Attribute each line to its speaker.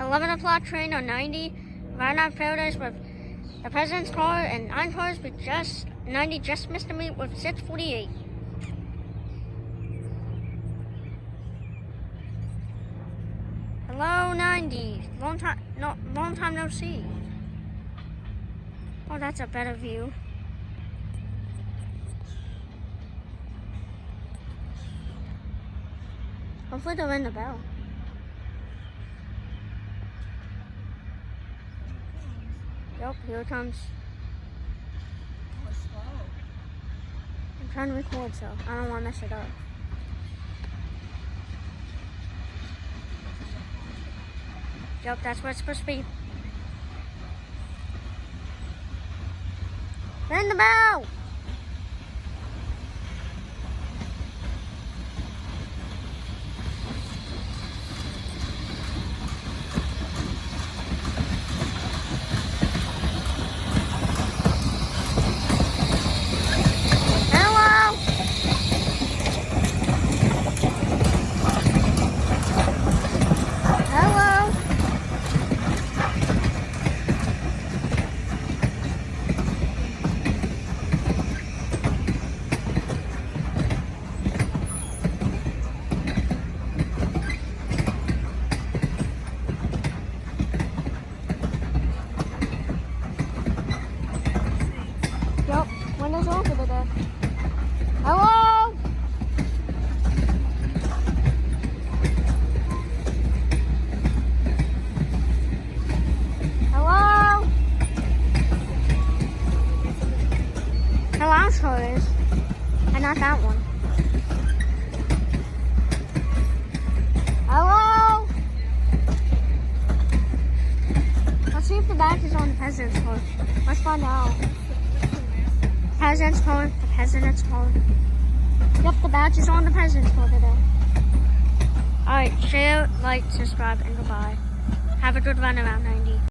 Speaker 1: 11 o'clock train on 90, right on Paradise with the President's car and 9 cars, but just 90 just missed the meet with 648. Hello 90, long time no see. Oh, that's a better view. Hopefully they'll ring the bell. Yep, here it comes. I'm trying to record, so I don't want to mess it up. Yep, that's what it's supposed to be. Ring the bell! Yep, windows open today. Hello? Hello? The lounge car is, and not that one. Hello? Let's see if the badge is on the President's car. Let's find out. President's car, the President's car. Yep, the badge is on the President's car today. Alright, share, like, subscribe, and goodbye. Have a good run around 90.